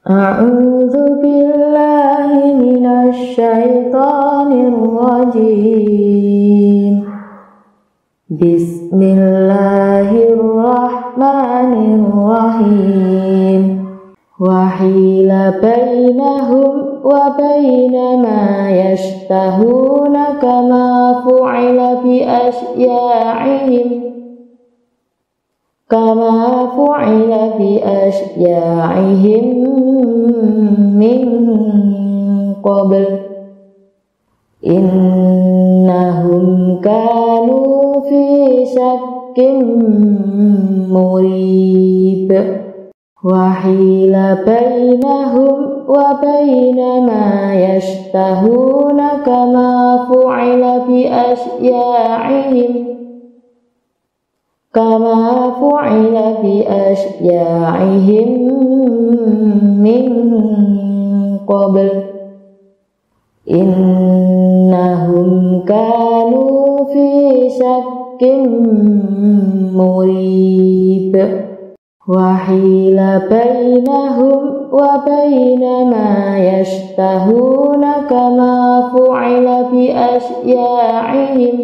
A'udzu billahi minasy syaithanir rajim. Bismillahirrahmanirrahim. Wa hila bainahum wa baina ma yashtahuna kama fu'ila bi asya'ihim min qabl innahum kanu fi syakkin murib. Wa hila bainahum wa baina ma yashtahuna kama fu'ila bi asya'ihim min qabl innahum kanu fi syakkin murib. Wa hila bainahum wa baina ma yashtahuna kama fu'ila bi asya'ihim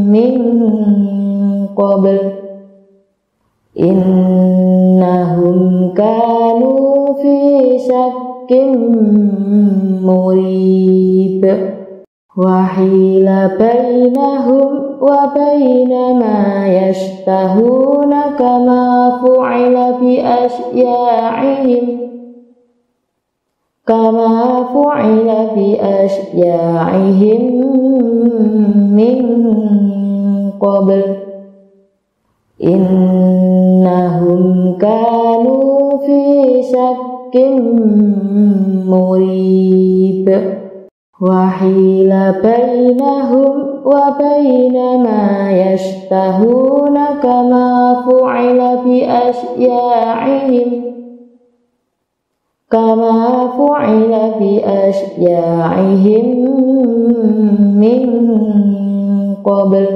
min qabl innahum kanu fi syakkin murib. Wa hila bainahum wa baina ma yashtahuna kama fu'ila bi asya'ihim min qabl innahum kanu fi syakkin murib. Wa hila bainahum wa baina ma yashtahuna kama fu'ila bi asya'ihim min qabl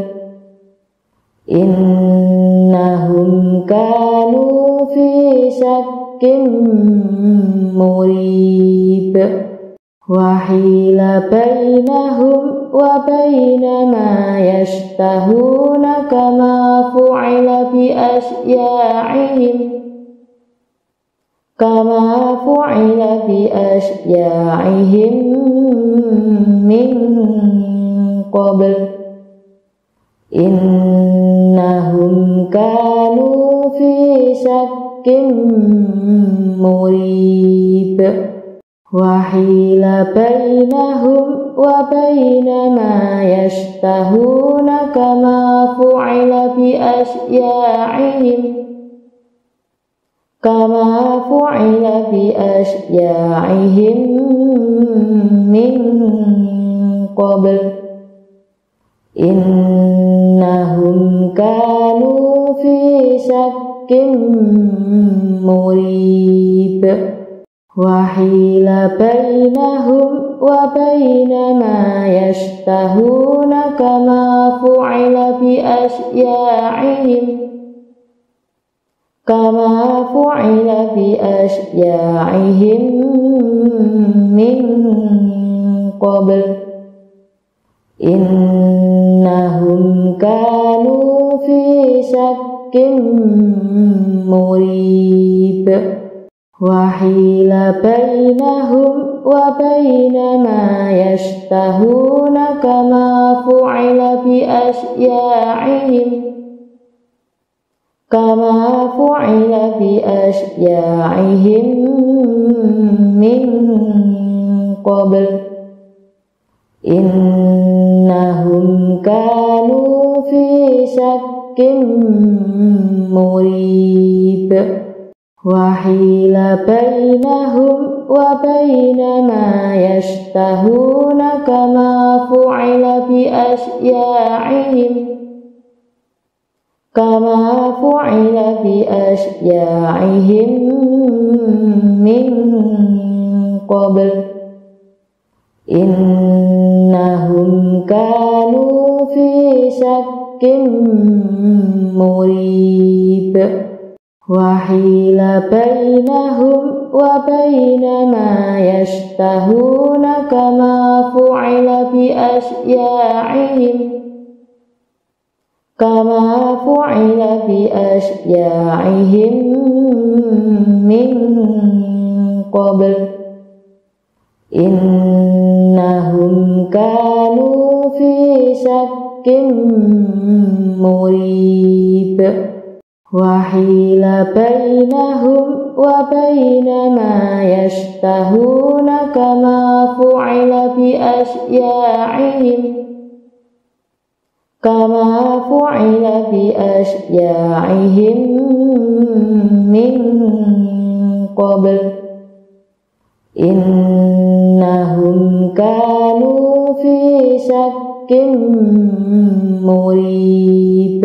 innahum kanu fi syakkin murib. Wa hila bainahum wa baina ma yashtahuna kama fu'ila bi asya'ihim min qabl innahum kanu fi syakkin murib. Wa hila bainahum wa baina ma yashtahuna kama fu'ila bi asya'ihim min qabl innahum kanu fi syakkin murib. Wa hila bainahum wa baina ma yashtahuna kama fu'ila bi asya'ihim min qabl innahum kanu fi syakkin murib. Wa hila bainahum wa baina ma yashtahuna kama fu'ila bi asya'ihim min qabl innahum kanu fi syakkin murib. Wa hila bainahum wa baina ma yashtahuna kama fu'ila bi asya'ihim min qabl innahum kanu fi syakkin مريب وحيل بينهم وبين ما يشتهون كما فعل بأشياعهم من قبل إنهم كانوا في شك مريب وحيل بينهم وبين ما يشتهون كما فعل بأشياعهم من قبل إنهم كانوا في شك مريب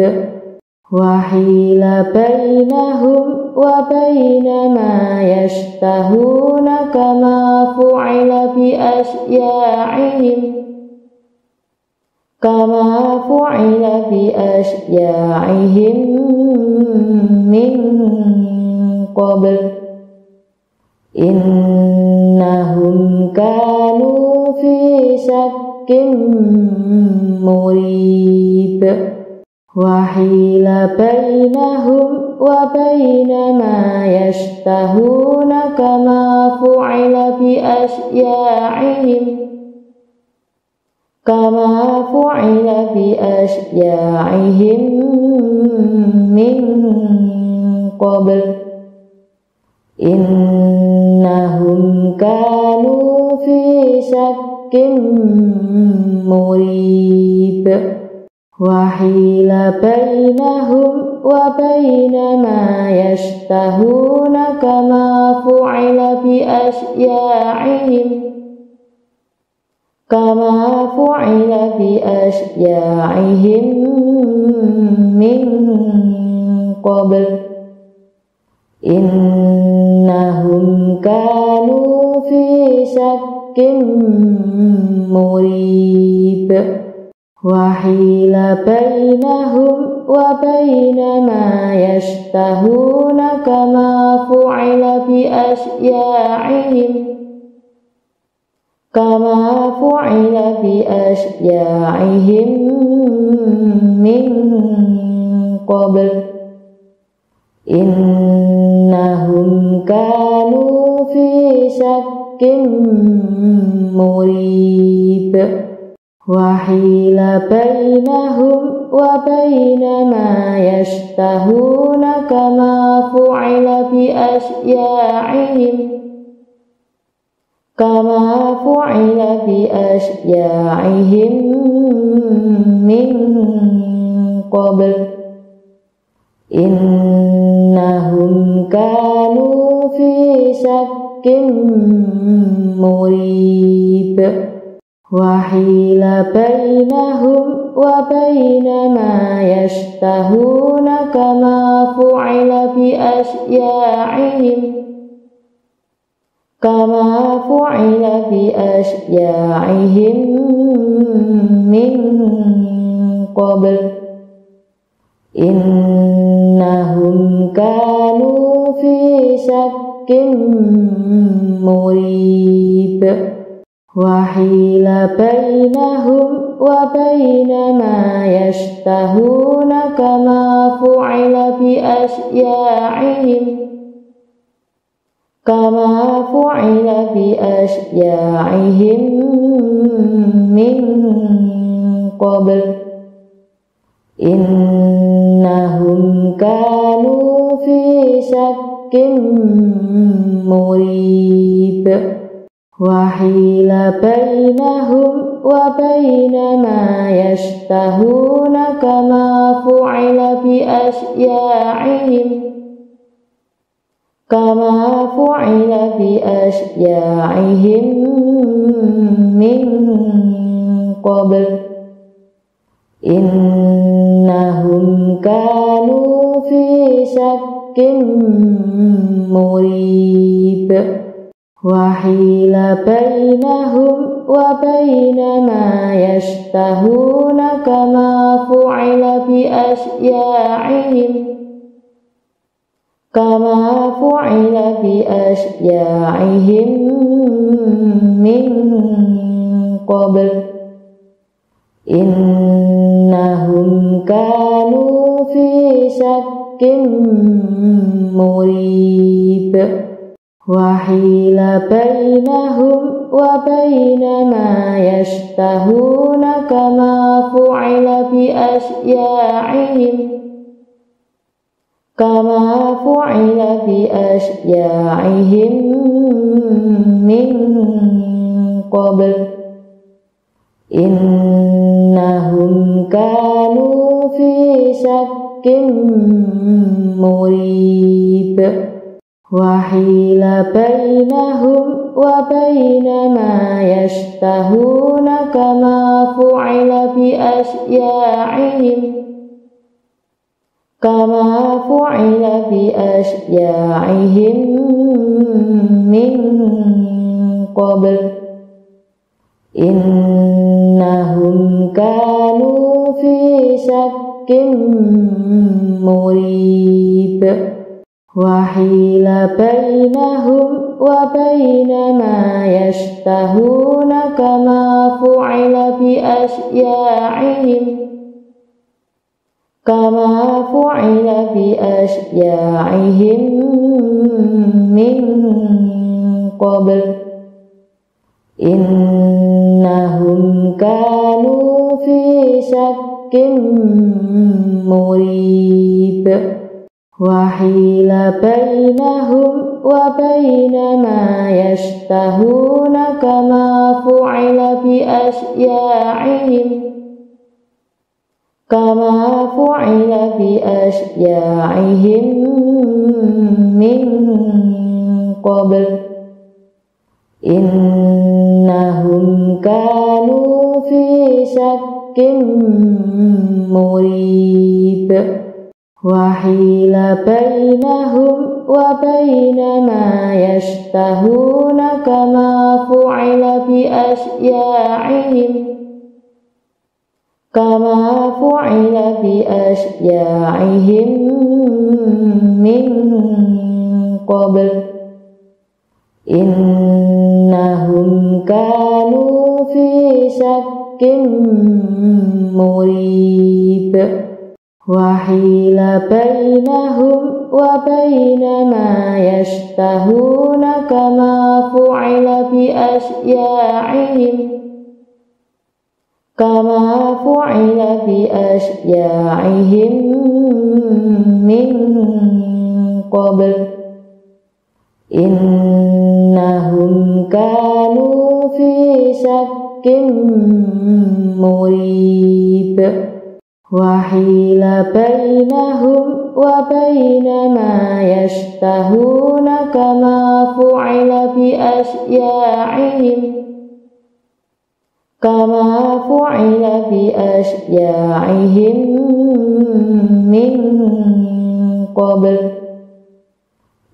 وحيل بينهم وبين ما يشتهون كما فعل بأشياعهم من قبل إنهم كانوا في شك مريب وحيل بينهم وبين ما يشتهون كما فعل بأشياعهم من قبل إنهم كانوا في شك مريب وحيل بينهم وبين ما يشتهون كما فعل بأشياعهم من قبل إنهم كانوا في شك مريب وحيل بينهم وبين ما يشتهون كما فعل بأشياعهم من قبل إنهم كانوا في شك مريب وحيل بينهم وبين ما يشتهون كما فعل بأشياعهم من قبل إنهم كانوا في شك مريب وحيل بينهم وبين ما يشتهون كما فعل بأشياعهم من قبل إنهم كانوا في شك مريب وحيل بينهم وبين ما يشتهون كما فعل بأشياعهم من قبل إنهم كانوا في شك مريب وحيل بينهم وبين ما يشتهون كما فعل بأشياعهم من قبل إنهم كانوا في شك مريب وحيل بينهم وبين ما يشتهون كما فعل بأشياعهم من قبل إنهم كانوا في شك مريب وحيل بينهم وبين ما يشتهون كما فعل بأشياعهم من قبل إنهم كانوا في شك مريب وحيل بينهم وبين ما يشتهون كما فعل بأشياعهم من قبل إنهم كانوا في شك مريب وحيل بينهم وبين ما يشتهون كما فعل بأشياعهم من قبل إنهم كانوا في شك مريب وحيل بينهم وبين ما يشتهون كما فعل بأشياعهم من قبل إنهم كانوا في شك مريب وحيل بينهم وبين ما يشتهون كما فعل بأشياعهم من قبل إنهم كانوا في شك مريب وحيل بينهم وبين ما يشتهون كما فعل بأشياعهم من قبل إنهم كانوا في شك مريب وحيل بينهم وبين ما يشتهون كما فعل بأشياعهم من قبل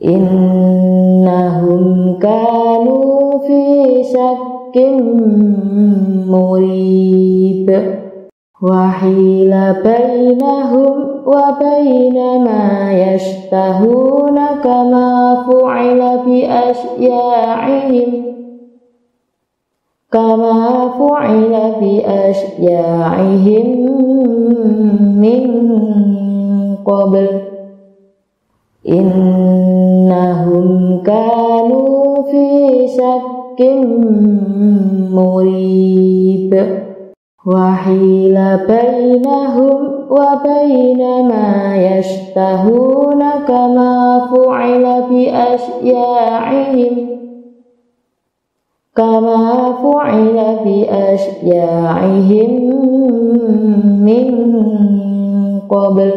إنهم كانوا في شك مريب وحيل بينهم وبين ما يشتهون كما فعل بأشياعهم من قبل إنهم كانوا في شك مريب وحيل بينهم وبين ما يشتهون كما فعل بأشياعهم من قبل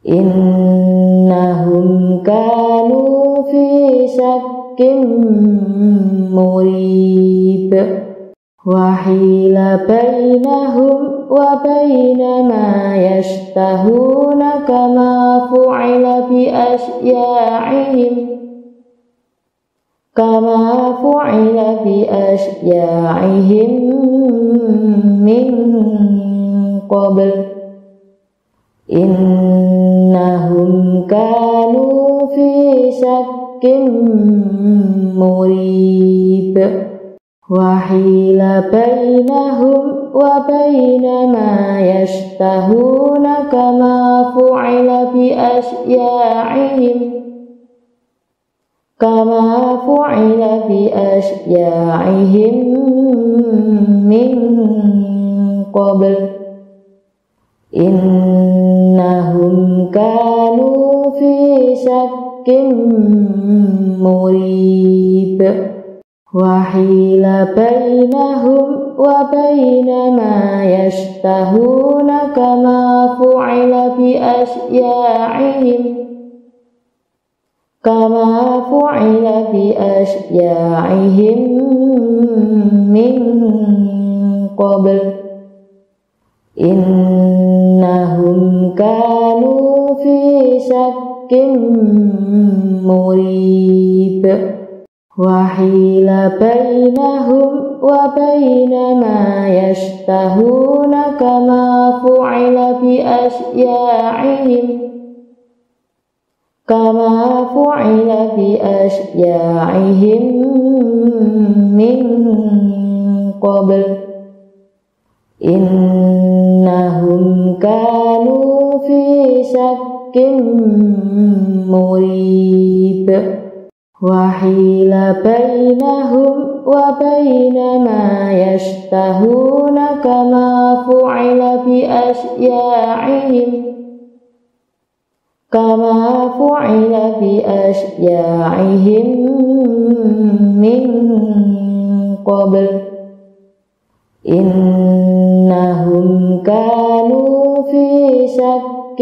إنهم كانوا في شك مريب وحيل بينهم وبين ما يشتهون كما فعل كما فعل بأشياعهم من قبل إنهم كانوا في شك مريب وحيل بينهم وبين ما يشتهون كما فعل بأشياعهم من قبل إنهم كانوا في شك مريب وحيل بينهم وبين ما يشتهون كما فعل بأشياعهم من قبل إنهم كانوا في شك مريب وحيل بينهم وبين ما يشتهون كما فعل بأشياعهم من قبل إنهم كانوا في شك مريب وحيل بينهم وبين ما يشتهون كما فعل بأشياعهم من قبل إنهم كانوا في شك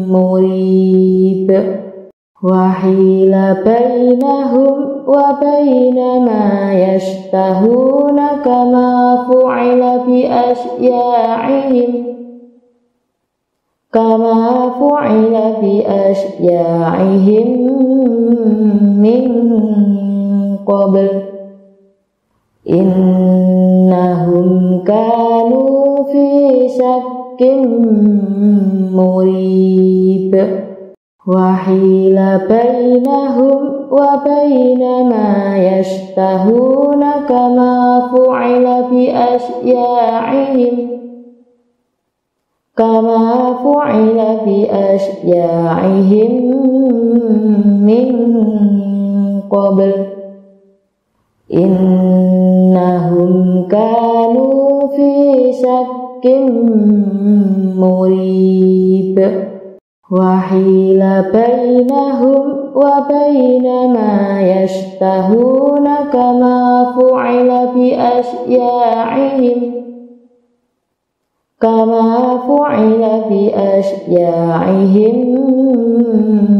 مريب وحيل بينهم وبين ما يشتهون كما فعل بأشياعهم من قبل إنهم كانوا في شك مريب وحيل بينهم وبين ما يشتهون كما فعل بأشياعهم من قبل إنهم كانوا في شك مريب وحيل بينهم وبين ما يشتهون كما فعل بأشياعهم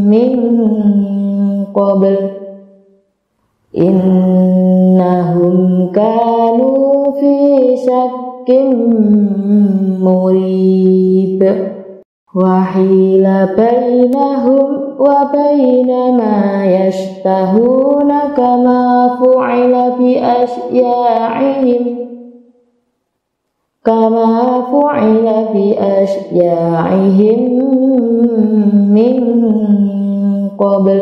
من قبل إنهم كانوا في شك مريب وحيل بينهم وبين ما يشتهون كما فعل بأشياعهم من قبل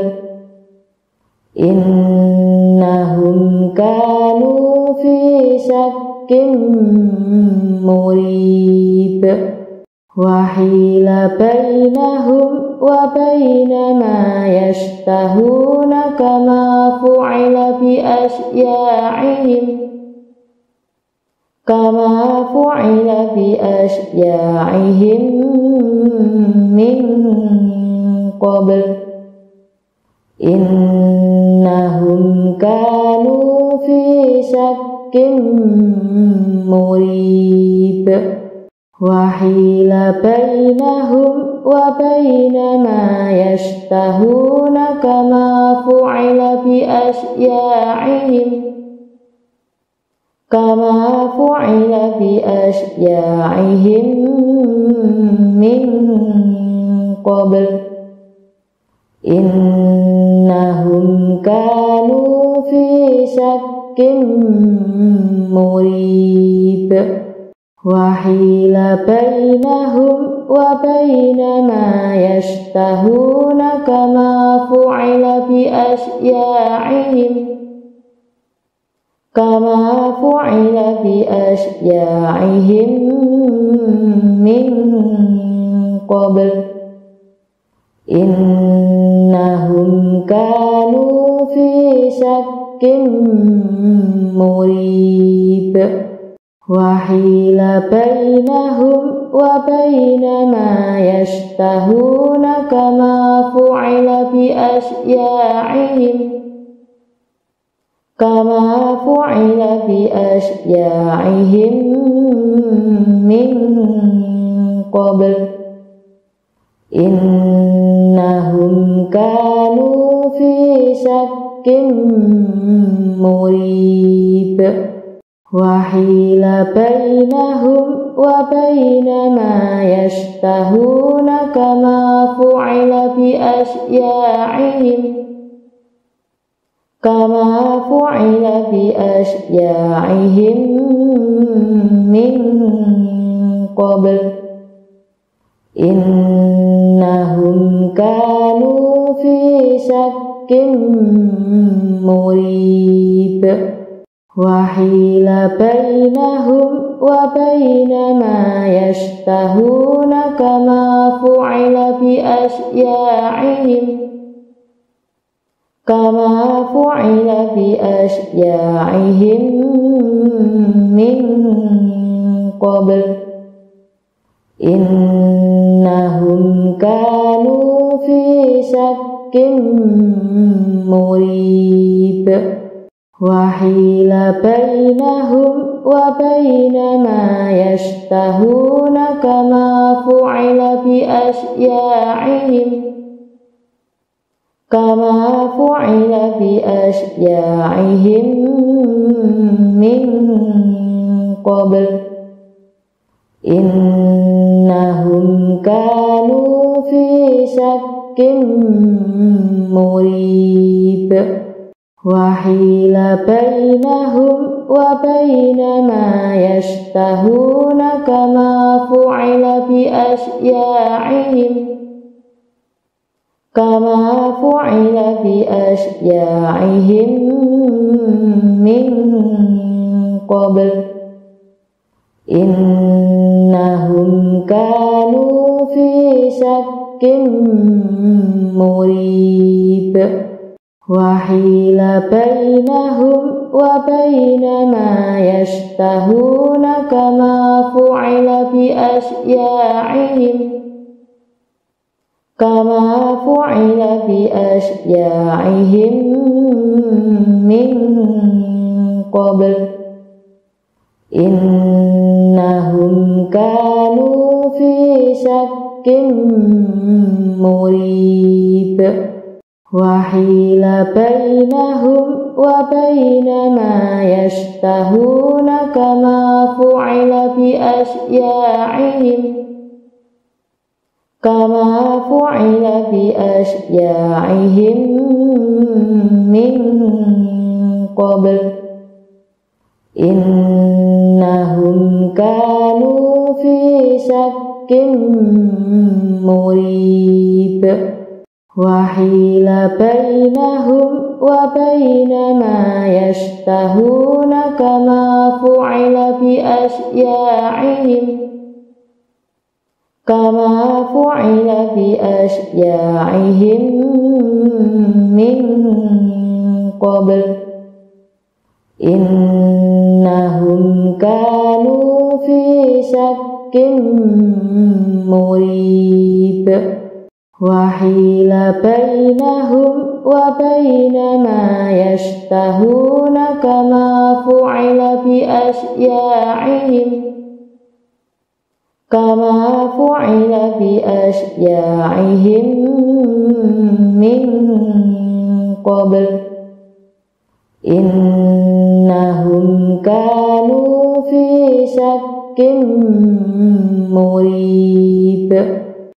إنهم كانوا في شك مريب وحيل بينهم وبين ما يشتهون كما فعل بأشياعهم من قبل إنهم كانوا في شك مريب وحيل بينهم وبين ما يشتهون كما فعل بأشياعهم من قبل إنهم كانوا مريب وحيل بينهم وبين ما يشتهون كما فعل بأشياعهم من قبل إنهم كانوا في شك مريب وحيل بينهم وبين ما يشتهون كما فعل بأشياعهم من قبل إنهم كانوا في شك مريب وحيل بينهم وبين ما يشتهون كما فعل بأشياعهم من قبل إنهم كانوا في شك مريب وحيل بينهم وبين ما يشتهون كما فعل بأشياعهم من قبل إنهم كانوا في شك مريب وحيل بينهم وبين ما يشتهون كما فعل بأشياعهم من قبل إنهم كانوا في شك مريب وحيل بينهم وبين ما يشتهون كما فعل بأشياعهم من قبل إنهم كانوا في شك مريب وحيل بينهم وبين ما يشتهون كما فعل بأشياعهم من قبل إنهم كانوا في شك مريب وحيل بينهم وبين ما يشتهون كما فعل بأشياعهم من قبل إنهم كانوا في شك مريب وحيل بينهم وبين ما يشتهون كما فعل بأشياعهم من قبل إنهم كانوا في شك مريب وحيل بينهم وبين ما يشتهون كما فعل بأشياعهم من قبل إنهم كانوا في شك مريب